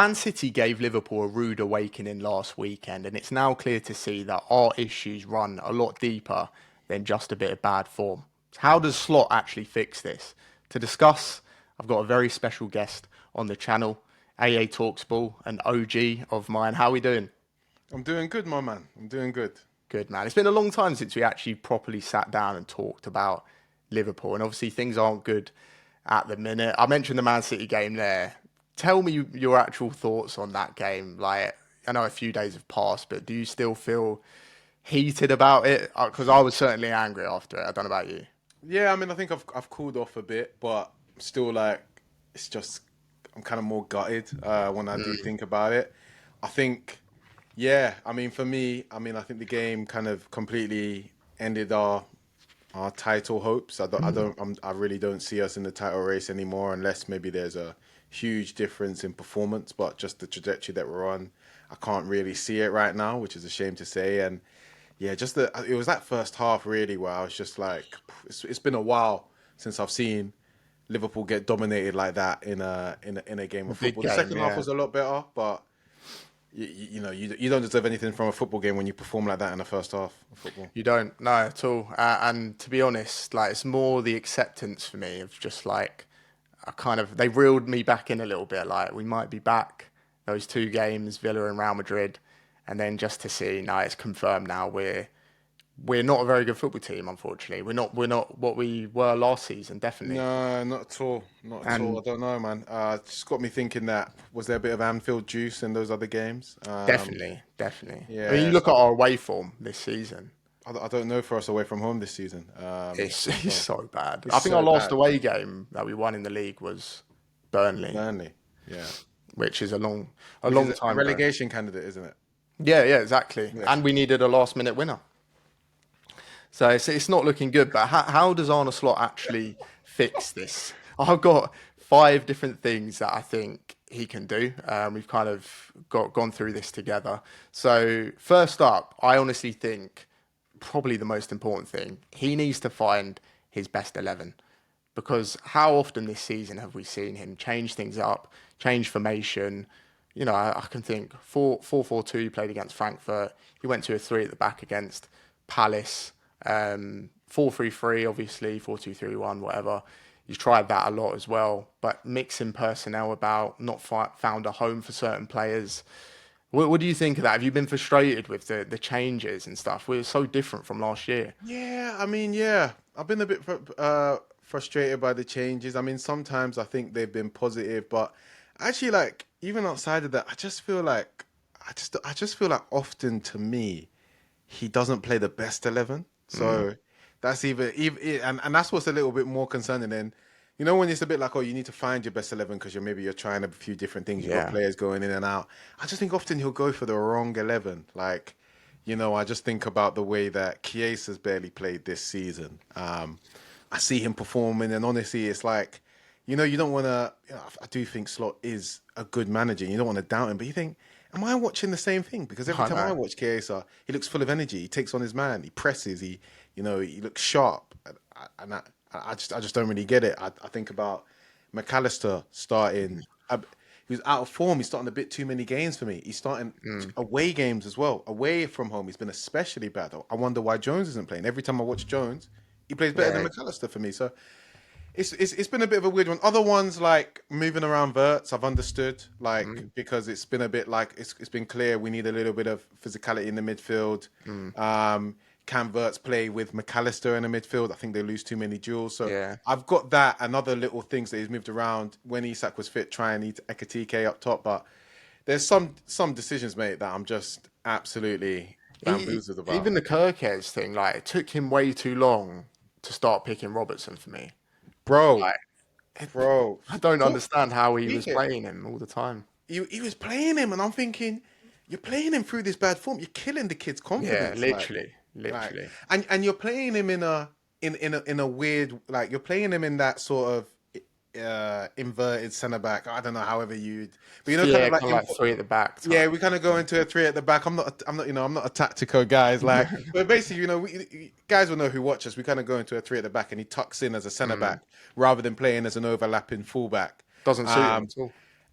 Man City gave Liverpool a rude awakening last weekend, and it's now clear to see that our issues run a lot deeper than just a bit of bad form. How does Slot actually fix this? To discuss, I've got a very special guest on the channel, AATalksBall, an OG of mine. How are we doing? I'm doing good, my man. I'm doing good. Good, man. It's been a long time since we actually properly sat down and talked about Liverpool, and obviously things aren't good at the minute. I mentioned the Man City game there. Tell me your actual thoughts on that game. Like, I know a few days have passed, but do you still feel heated about it? Because I was certainly angry after it. I don't know about you. Yeah, I mean, I think I've cooled off a bit, but I'm still like, it's just I'm kind of more gutted when I do think about it. I think, yeah, I mean, for me, I mean, I think the game kind of completely ended our title hopes. I really don't see us in the title race anymore unless maybe there's a huge difference in performance, but just the trajectory that we're on, I can't really see it right now, which is a shame to say. And yeah, it was that first half really where I was just like, it's been a while since I've seen Liverpool get dominated like that in a game A of big football. The game, second half yeah. was a lot better, but you don't deserve anything from a football game when you perform like that in the first half of football. You don't know at all. And to be honest, like it's more the acceptance for me of just like they reeled me back in a little bit. Like we might be back those two games, Villa and Real Madrid, and then just to see now it's confirmed now we're not a very good football team. Unfortunately, we're not what we were last season. Definitely, No, not at all. Not at all. I and don't know, man. It just got me thinking that was there a bit of Anfield juice in those other games? definitely. I mean, you Yeah, look at so our away form this season. I don't know for us away from home this season. It's I it's don't. so bad. It's I think our so last bad. away game that we won in the league was Burnley, Burnley. Yeah, which is a which is long a time ago. relegation candidate, isn't it? Yeah, exactly. Yeah. And we needed a last minute winner. So it's not looking good. But how does Arne Slot actually fix this? I've got five different things that I think he can do. We've kind of gone through this together. So first up, I honestly think probably the most important thing, he needs to find his best 11. Because how often this season have we seen him change things up, change formation? You know, I can think 4-4-2. He played against Frankfurt. He went to a three at the back against Palace. 4-3-3, obviously 4-2-3-1, whatever. He's tried that a lot as well, but mixing personnel about, not found a home for certain players. What do you think of that? Have you been frustrated with the changes and stuff? We're so different from last year. Yeah, I mean, yeah, I've been a bit frustrated by the changes. I mean, sometimes I think they've been positive, but actually, like even outside of that, I just feel like often to me he doesn't play the best 11. So that's even and that's what's a little bit more concerning. Then when it's a bit like, oh, you need to find your best 11 because you're trying a few different things. You've got Yeah. players going in and out. I just think often he'll go for the wrong 11. Like, I just think about the way that Chiesa's barely played this season. I see him performing, and honestly, it's like, you don't want to. I do think Slot is a good manager. You don't want to doubt him, but you think, am I watching the same thing? Because every I time I know. watch Chiesa, he looks full of energy. He takes on his man. He presses. He looks sharp. And I just don't really get it. I think about McAllister starting. He was out of form. He's starting a bit too many games for me. He's starting away games as well. Away from home, he's been especially bad. I wonder why Jones isn't playing. Every time I watch Jones, he plays better than Yeah. McAllister for me. So it's been a bit of a weird one. Other ones like moving around Verts, I've understood, like because it's been a bit like it's been clear we need a little bit of physicality in the midfield. Can Verts play with McAllister in the midfield? I think they lose too many duels. So Yeah. I've got that and other little things that he's moved around when Isak was fit, trying Ekatike up top. But there's some decisions, mate, that I'm just absolutely bamboozled about. Even the Kirkes thing, like it took him way too long to start picking Robertson for me. Bro, Like bro, I don't talk, understand how he was speaking. playing him all the time. He was playing him, and I'm thinking, you're playing him through this bad form. You're killing the kid's Yeah, confidence, literally, like, literally. and you're playing him in a weird, like, you're playing him in that sort of inverted centre back. I don't know, however but kind Yeah, of like kind of like three at the back yeah, type. we kind of go into a three at the back. I'm not a tactical guys like, but basically, guys will know who watch us. We kind of go into a three at the back, and he tucks in as a centre back rather than playing as an overlapping fullback. Doesn't suit him Um, at all.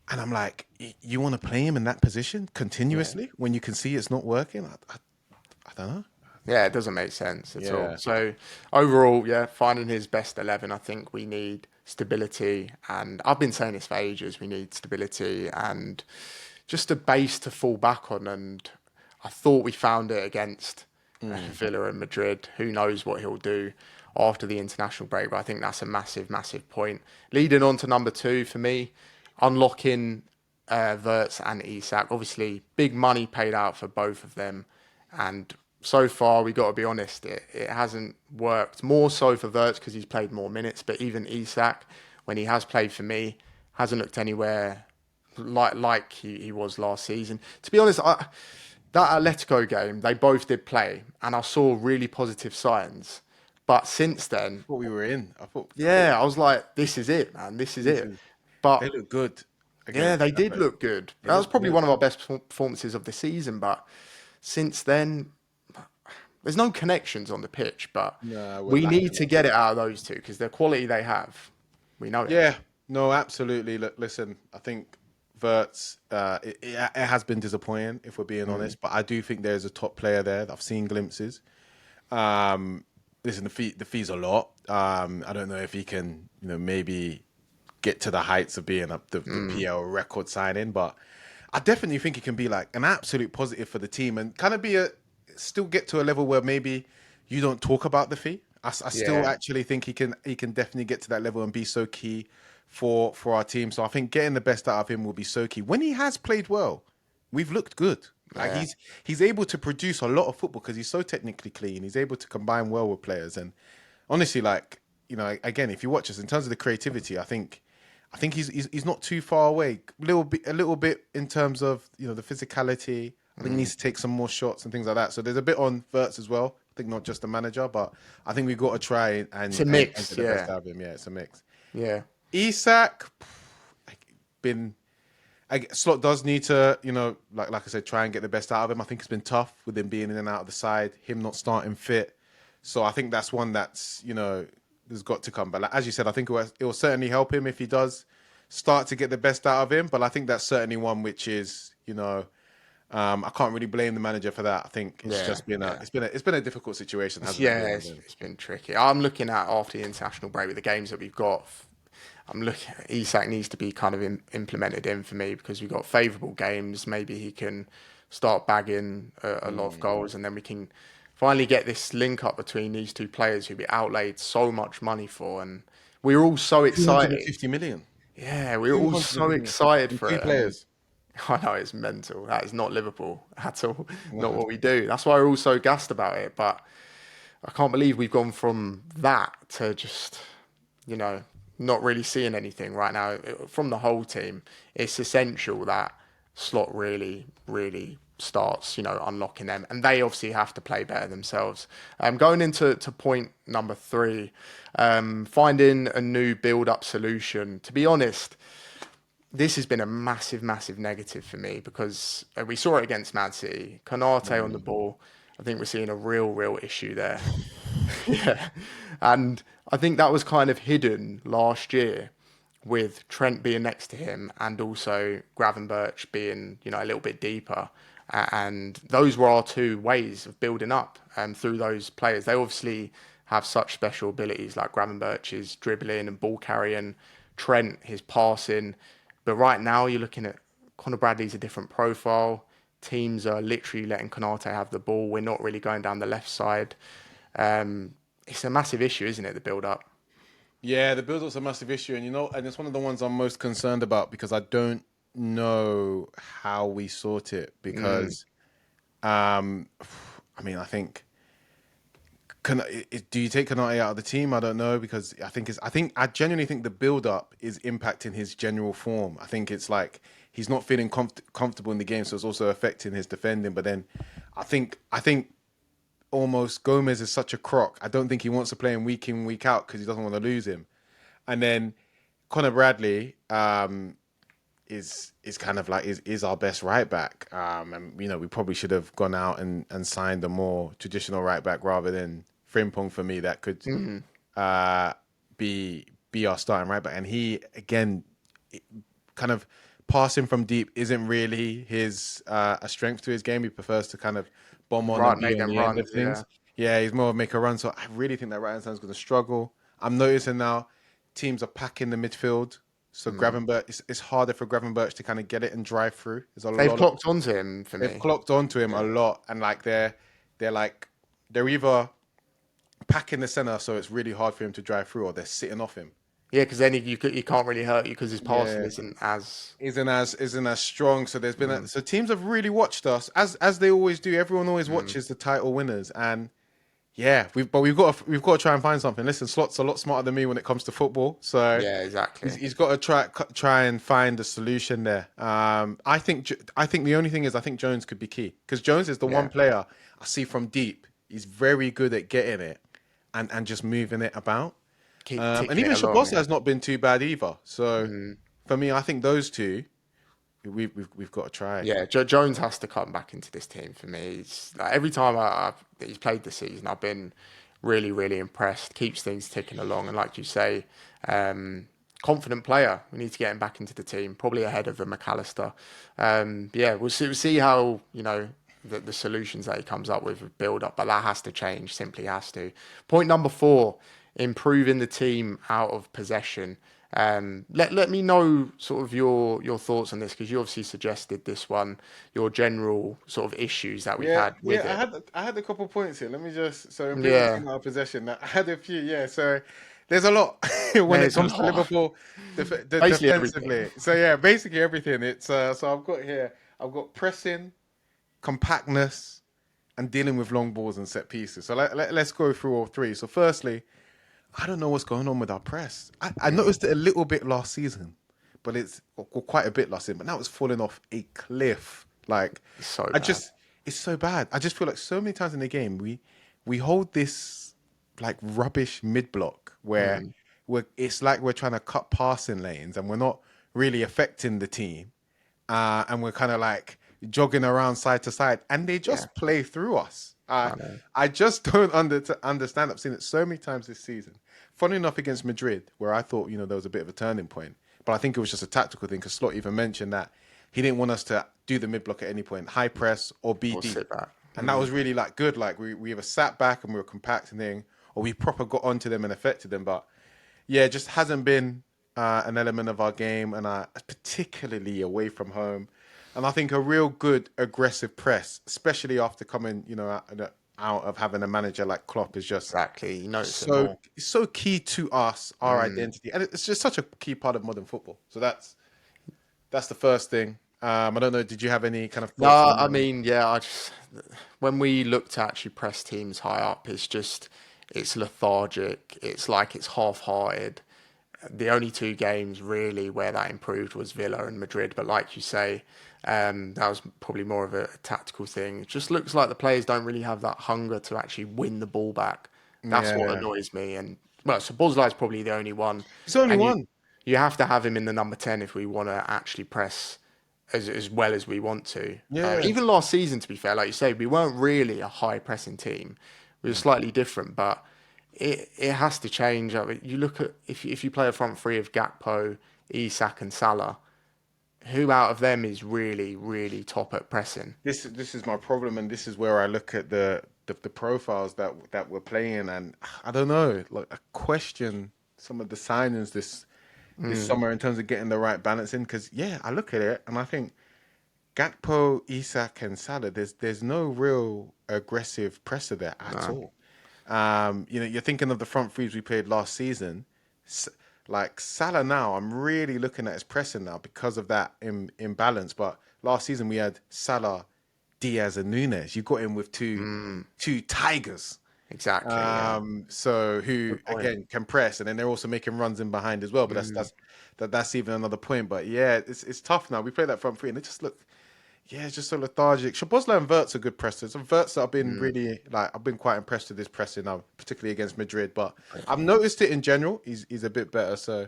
And I'm like, you want to play him in that position Yeah. continuously when you can see it's not working? I don't know. Yeah, it doesn't make sense at all. Yeah. So overall, yeah, finding his best 11, I think we need stability. And I've been saying this for ages. We need stability and just a base to fall back on. And I thought we found it against Villa and Madrid. Who knows what he'll do after the international break? But I think that's a massive, massive point. Leading on to number two for me, unlocking Wirtz and Isak. Obviously, big money paid out for both of them. And so far, we got to be honest, it hasn't worked. More so for Wirtz because he's played more minutes, but even Isak, when he has played for me, hasn't looked anywhere like he was last season. To be honest, that Atletico game, they both did play, and I saw really positive signs. But since then, What we were in. I thought yeah, I was like, this is it, man. This is this it. is, they But look good yeah, against they did Atletico. look good. They That was look probably good. one of our best performances of the season. But since then, there's no connections on the pitch. But No, we're we need lacking to that. get it out of those two because the quality they have, we know it. Yeah, no, absolutely. Look, listen, I think Verts, it has been disappointing if we're being honest, but I do think there's a top player there. I've seen glimpses. Listen, the fee's a lot. I don't know if he can, maybe get to the heights of being the PL record signing, but I definitely think he can be like an absolute positive for the team and kind of still get to a level where maybe you don't talk about the fee. I still Yeah, actually think he can definitely get to that level and be so key for our team. So I think getting the best out of him will be so key. When he has played well, we've looked good. Like yeah. he's able to produce a lot of football because he's so technically clean. He's able to combine well with players. And honestly, like, again, if you watch us in terms of the creativity, I think he's not too far away. A little bit in terms of the physicality. I think he needs to take some more shots and things like that. So there's a bit on Verts as well. I think not just the manager, but I think we've got to try It's and a get mix. the best Yeah, out of him. Yeah, it's a mix. yeah. Isak, been Slot does need to, like I said, try and get the best out of him. I think it's been tough with him being in and out of the side, him not starting fit. So I think that's one that's has got to come. But like, as you said, I think it will certainly help him if he does start to get the best out of him. But I think that's certainly one which is I can't really blame the manager for that. I think it's Yeah, just been yeah. it's been a difficult situation, hasn't it? Yeah, Really it's, been. it's been tricky. I'm looking at after the international break with the games that we've got. I'm looking. Isak needs to be kind of implemented in for me because we've got favourable games. Maybe he can start bagging a lot of goals, and then we can finally get this link up between these two players who we outlaid so much money for, and we were all so excited. 250 million. Yeah, we were all so 250 million excited in for three it, and players. I know it's mental. That is not Liverpool at all. Not what we do. That's why we're all so gassed about it. But I can't believe we've gone from that to just, you know, not really seeing anything right now from the whole team. It's essential that Slot really, really starts, unlocking them, and they obviously have to play better themselves. Going into point number three, finding a new build-up solution. To be honest, this has been a massive, massive negative for me because we saw it against Man City. Konate on the ball. I think we're seeing a real, real issue there. Yeah. And I think that was kind of hidden last year with Trent being next to him and also Gravenberch being, a little bit deeper. And those were our two ways of building up through those players. They obviously have such special abilities like Gravenberch's dribbling and ball carrying, Trent, his passing. But right now you're looking at Conor Bradley's a different profile. Teams are literally letting Konate have the ball. We're not really going down the left side. It's a massive issue, isn't it? The build up. Yeah, the build-up's a massive issue, and it's one of the ones I'm most concerned about because I don't know how we sort it. Because, I think, do you take Kanate out of the team? I don't know because I genuinely think the build-up is impacting his general form. I think it's like he's not feeling comfortable in the game, so it's also affecting his defending. But then, I think almost Gomez is such a crock. I don't think he wants to play him week in, week out because he doesn't want to lose him. And then Conor Bradley is kind of like is our best right back. And we probably should have gone out and signed a more traditional right back rather than Frimpong for me that could uh, be our starting right back. And he again kind of passing from deep isn't really his a strength to his game. He prefers to kind of bomb on and Right, be make on them the end of runs. Yeah. things. Yeah, he's more of make a run. So I really think that right hand side's going to struggle. I'm noticing now teams are packing the midfield. So Gravenberch, it's harder for Gravenberch to kind of get it and drive through. There's a They've lot of clocked onto him for they've me. clocked onto him a lot, and like they're like they're either packing the center so it's really hard for him to drive through, or they're sitting off him. Yeah, because then he can't really hurt you because his passing Yeah, isn't as. isn't as strong. So there's been so teams have really watched us as they always do. Everyone always watches the title winners, and yeah, we've got to try and find something. Listen, Slot's a lot smarter than me when it comes to football, so Yeah, exactly. he's got to try and find a solution there. I think the only thing is I think Jones could be key because Jones is the one Yeah, player I see from deep. He's very good at getting it and just moving it about. keep And ticking it even along. Shabosa Yeah. has not been too bad either. So for me, I think those two we've got to try. Yeah, Jones has to come back into this team for me. He's, like, every time he's played this season, I've been really, really impressed. Keeps things ticking along, and like you say, confident player. We need to get him back into the team, probably ahead of the McAllister. Yeah, we'll see how the solutions that he comes up with build up, but that has to change. Simply has to. Point number 4: improving the team out of possession. Let me know sort of your thoughts on this because you obviously suggested this one, your general sort of issues that we've Yeah, had yeah. with I it. had I had a couple points here. Let me just improving the Yeah, team out of possession. I had a few. Yeah, so there's a lot when it there's a comes to lot. Liverpool Basically everything. defensively. So yeah, basically everything. It's so I've got here. I've got pressing, compactness, and dealing with long balls and set pieces. So let's go through all three. So firstly, I don't know what's going on with our press. I noticed it a little bit last season, but well, quite a bit last season. But now it's falling off a cliff. Like It's so I bad. just, it's so bad. I just feel like so many times in the game we hold this like rubbish mid block where it's like we're trying to cut passing lanes and we're not really affecting the team, and we're kind of like jogging around side to side, and they Yeah, just play through us. I know. I just don't understand. I've seen it so many times this season. Funny enough, against Madrid, where I thought there was a bit of a turning point, but I think it was just a tactical thing because Slot even mentioned that he didn't want us to do the mid block at any point, high press or be We'll deep, sit back. and that was really like good. Like we either sat back and we were compacting, or we proper got onto them and affected them. But yeah, it just hasn't been an element of our game, and particularly away from home. And I think a real good aggressive press, especially after coming, out of having a manager like Klopp, is just Exactly. You notice it so more. it's so key to us, our identity, and it's just such a key part of modern football. So that's the first thing. I don't know. Did you have any kind of No, thoughts I on? mean, yeah, when we look to actually press teams high up, it's lethargic. It's like it's half-hearted. The only two games really where that improved was Villa and Madrid. But like you say, that was probably more of a tactical thing. It just looks like the players don't really have that hunger to actually win the ball back. That's what Yeah, annoys me. And well, so Boslai's probably the only one. it's only And one. you have to have him in the number 10 if we want to actually press as well as we want to. Yeah, Even last season, to be fair, like you say, we weren't really a high pressing team. We were slightly different, but it has to change. I mean, you look at if you play a front three of Gakpo, Isak, and Salah, who out of them is really really top at pressing? this is my problem, and this is where I look at the profiles that we're playing, and I don't know, like I question some of the signings this summer in terms of getting the right balance in. Because yeah, I look at it and I think Gakpo, Isak, and Salah, there's no real aggressive presser there at No, all. You're thinking of the front threes we played last season. S- like Salah now, I'm really looking at his pressing now because of that imbalance. But last season we had Salah, Diaz, and Nunes. You got him with two tigers. exactly. Yeah, So who good point. again can press, and then they're also making runs in behind as well. But that's even another point. But yeah, it's tough now. We play that front three, and it just look. Yeah, it's just so lethargic. Szoboszlai and Wirtz are good pressers. And Wirtz, I've been quite impressed with his pressing now, particularly against Madrid. But I've noticed it in general. He's a bit better. So,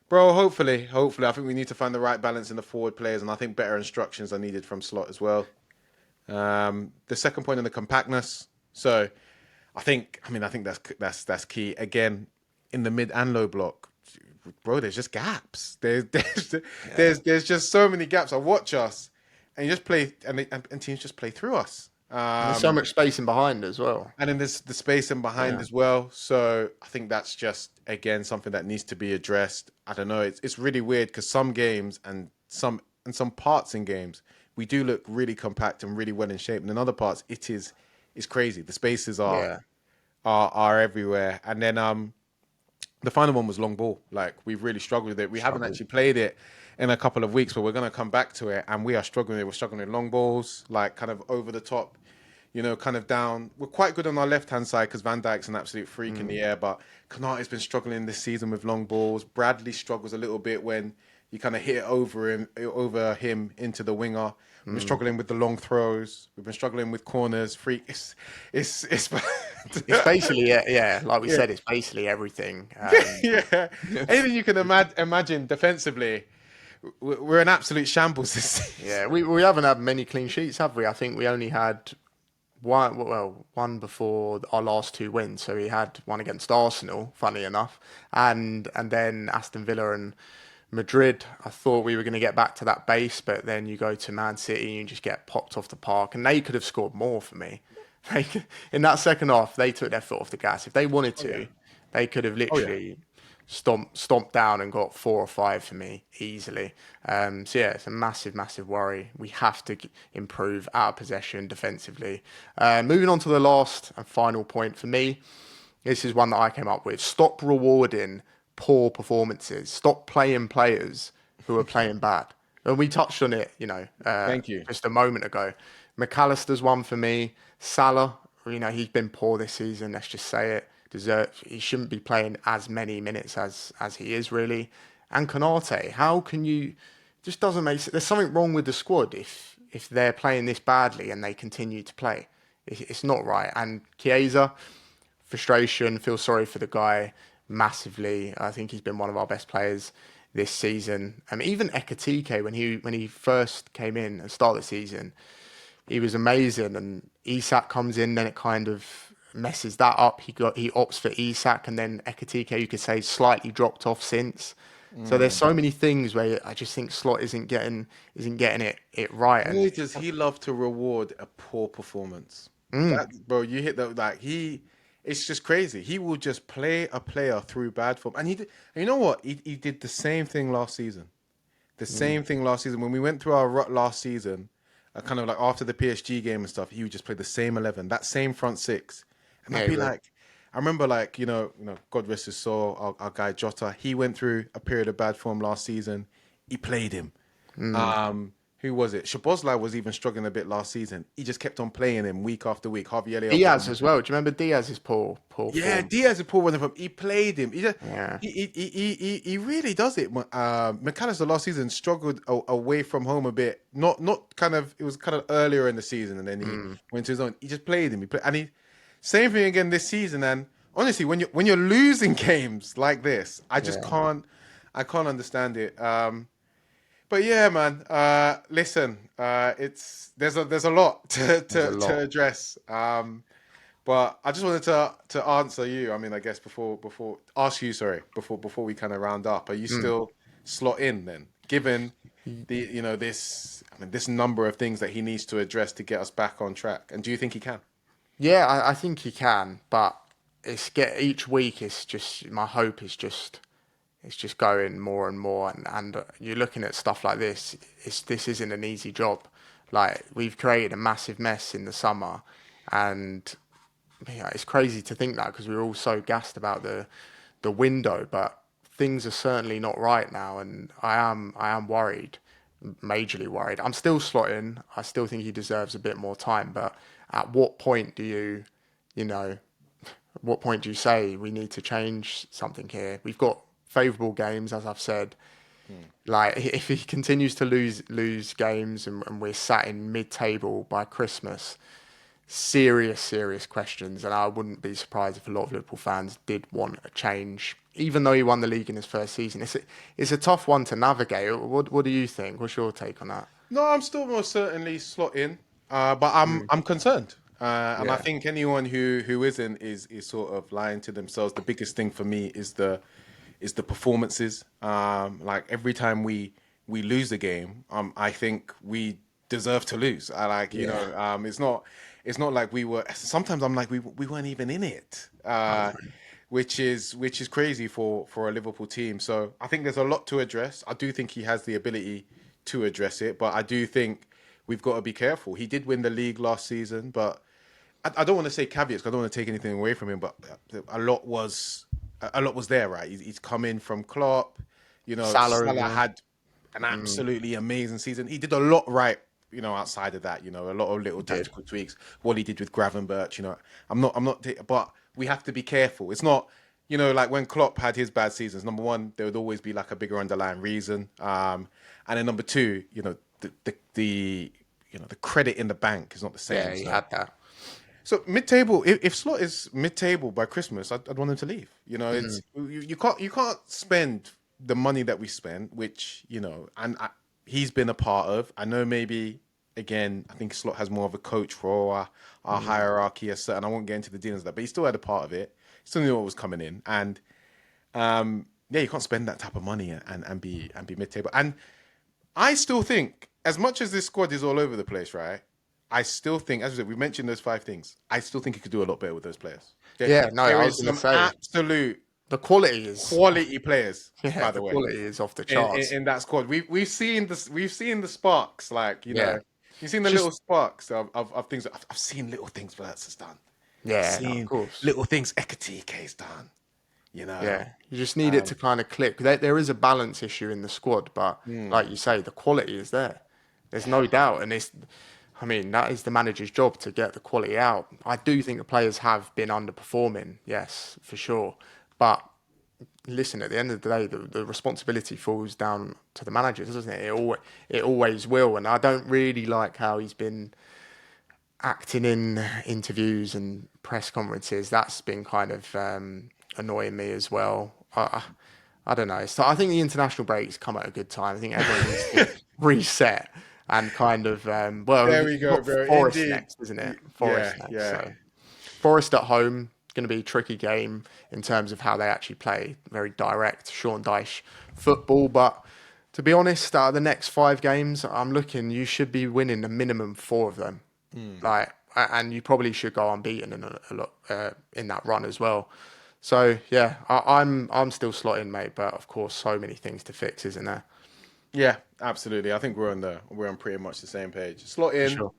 bro, hopefully, I think we need to find the right balance in the forward players, and I think better instructions are needed from Slot as well. The second point on the compactness. So, I think that's key again in the mid and low block. bro, there's just gaps. There's just so many gaps. I watch us, and you just play, and teams just play through us. And there's so much space in behind as well. And then there's the space in behind Yeah. as well. So I think that's just again something that needs to be addressed. I don't know. It's really weird because some games and some parts in games we do look really compact and really well in shape, and in other parts it's crazy. The spaces Yeah. are everywhere. And then the final one was long ball. Like we've really struggled with it. We haven't Struggled. actually played it in a couple of weeks, but we're going to come back to it, and we are struggling. We're struggling with long balls, like kind of over the top, kind of down. We're quite good on our left hand side because Van Dijk's an absolute freak in the air, but Konate's been struggling this season with long balls. Bradley struggles a little bit when you kind of hit it over him into the winger. We've been struggling with the long throws. We've been struggling with corners. Freak. It's It's basically, yeah, like we said, it's basically everything. yeah. Anything you can imagine defensively, we're an absolute shambles this season. Yeah, we haven't had many clean sheets, have we? I think we only had one before our last two wins. So we had one against Arsenal, funny enough, and then Aston Villa and Madrid. I thought we were going to get back to that base, but then you go to Man City and you just get popped off the park, and they could have scored more for me. In that second half, they took their foot off the gas. If they wanted to, they could have literally stomped down and got 4 or 5 for me easily. So yeah, it's a massive worry. We have to improve out of possession defensively. Moving on to the last and final point for me, this is one that I came up with. Stop rewarding poor performances. Stop playing players who are playing bad. And we touched on it, Thank you. just a moment ago. McAllister's one for me. Salah, he's been poor this season. Let's just say it. He shouldn't be playing as many minutes as he is really. And Konate, how can you? Just doesn't make sense. There's something wrong with the squad if they're playing this badly and they continue to play. It's not right. And Chiesa, frustration. Feel sorry for the guy massively. I think he's been one of our best players this season. Even Ekatike, when he first came in and started the season, he was amazing. And Isak comes in, then it kind of messes that up. He opts for Isak, and then Ekatike, you could say, slightly dropped off since. So there's so many things where I just think Slot isn't getting it right. Boy, does he love to reward a poor performance. Bro, you hit that it's just crazy. He will just play a player through bad form. And you know what? He did the same thing last season. Same thing last season. When we went through our rut last season, kind of like after the PSG game and stuff, he would just play the same 11, that same front six. And I'd be like, I remember God rest his soul, our guy Jota, he went through a period of bad form last season. He played him. Who was it? Szoboszlai was even struggling a bit last season. He just kept on playing him week after week. Harvey Elliott. Diaz as well. Do you remember Diaz's poor Yeah, form? Diaz is poor one of them. He played him. Yeah. He really does it. McAllister last season struggled away from home a bit. Not kind of. It was kind of earlier in the season, and then he went to his own. He just played him. Same thing again this season. And honestly, when you're losing games like this, I just can't understand it. But yeah, man. Listen, there's a lot to address. But I just wanted to answer you. I mean, I guess before we kind of round up, are you still slot in then? Given this number of things that he needs to address to get us back on track, and do you think he can? Yeah, I think he can, but each week. It's just my hope is just. It's just going more and more, and you're looking at stuff like this. This isn't an easy job. Like, we've created a massive mess in the summer, and it's crazy to think that because we were all so gassed about the window, but things are certainly not right now, and I am worried, majorly worried. I'm still slotting. I still think he deserves a bit more time, but at what point do what point do you say we need to change something here? We've got favourable games, as I've said. Like, if he continues to lose games and we're sat in mid-table by Christmas, serious questions. And I wouldn't be surprised if a lot of Liverpool fans did want a change, even though he won the league in his first season. It's a tough one to navigate. What do you think? What's your take on that? No, I'm still most certainly slot in, but I'm concerned. And I think anyone who isn't is sort of lying to themselves. The biggest thing for me is the is the performances. Like every time we lose a game, I think we deserve to lose. I like, Yeah. it's not like we were. Sometimes I'm like we weren't even in it, I agree. which is crazy for a Liverpool team. So I think there's a lot to address. I do think he has the ability to address it, but I do think we've got to be careful. He did win the league last season, but I don't want to say caveats 'cause I don't want to take anything away from him. But a lot was there, right? He's come in from Klopp. You know, Salah as Salah well. had an absolutely amazing season. He did a lot right, you know, outside of that, you know, a lot of little He did. tactical tweaks. What he did with Gravenberch, you know, but we have to be careful. It's not, you know, like when Klopp had his bad seasons. Number one, there would always be like a bigger underlying reason, and then number two, you know, the you know the credit in the bank is not the Yeah, same. he So had that. mid-table, if Slot is mid-table by Christmas, I'd want him to leave. You know, it's you can't spend the money that we spent, which you know, he's been a part of. I know maybe again, I think Slot has more of a coach for our hierarchy, as certain. I won't get into the details of that, but he still had a part of it. He still knew what was coming in, and yeah, you can't spend that type of money and be mid-table. And I still think, as much as this squad is all over the place, right? I still think, as we said, we mentioned those five things. I still think he could do a lot better with those players. Yeah, no, There I was is going to some say absolute the quality is quality players, yeah, by the the way, quality is off the in, charts. in that squad. We've seen the sparks, like you Yeah, know, you've seen the just little sparks of things. I've seen little things Verts has done. I've yeah, no, of seen course. little things Ekatike's done. You know, Yeah, you just need it to kind of click. There is a balance issue in the squad, but mm, like you say, the quality is there. There's no doubt, and I mean, that is the manager's job to get the quality out. I do think the players have been underperforming, yes, for sure. But listen, at the end of the day, the responsibility falls down to the managers, doesn't it? It always will. And I don't really like how he's been acting in interviews and press conferences. That's been kind of annoying me as well. I don't know. So I think the international breaks come at a good time. I think everyone needs to reset and kind of well, there we you've go, got bro. Forest Indeed, next, isn't it? yeah, Forest next. yeah. So Forest at home, going to be a tricky game in terms of how they actually play. Very direct, Sean Dyche football. But to be honest, out of the next five games, I'm looking, you should be winning a minimum four of them. Like, and you probably should go unbeaten in a lot in that run as well. So yeah, I'm still slotting, mate. But of course, so many things to fix, isn't there? Yeah, absolutely. I think we're on pretty much the same page. Slot For in, sure.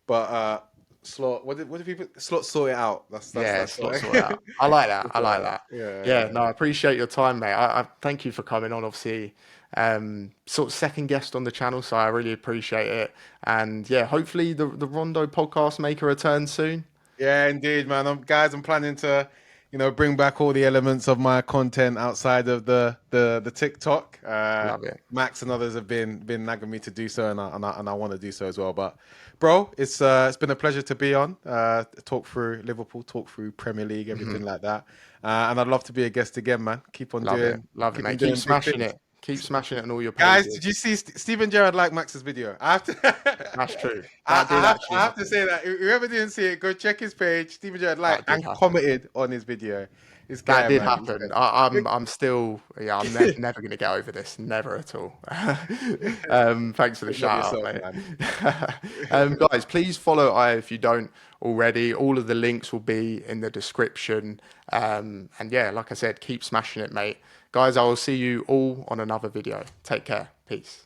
but Slot. What did people Slot sort it out? Yeah, That's slot what sort out. I like that. I sort like it out. that. Yeah, Yeah, yeah. no, I appreciate your time, mate. I thank you for coming on. Obviously, sort of second guest on the channel, so I really appreciate it. And yeah, hopefully the Rondo podcast make a return soon. Yeah, indeed, man. I'm planning to, you know, bring back all the elements of my content outside of the TikTok. Love it. Max and others have been nagging me to do so, and I want to do so as well. But, bro, it's been a pleasure to be on. Talk through Liverpool, talk through Premier League, everything like that. And I'd love to be a guest again, man. Love it. Love it, Keep on mate. Keep doing big smashing things. it. Keep smashing it on all your Guys, pages. did you see Steven Gerrard like Max's video? I have to, That's true. That did actually I have to happen. say that whoever didn't see it, go check his page. Steven Gerrard like That did and happen. commented on his video. This That guy, did man, this happen. I'm still, yeah, I'm guy. never going to get over this. Never at all. Thanks for the Big up shout out, yourself, mate. man. Guys, please follow I if you don't already. All of the links will be in the description. And yeah, like I said, keep smashing it, mate. Guys, I will see you all on another video. Take care. Peace.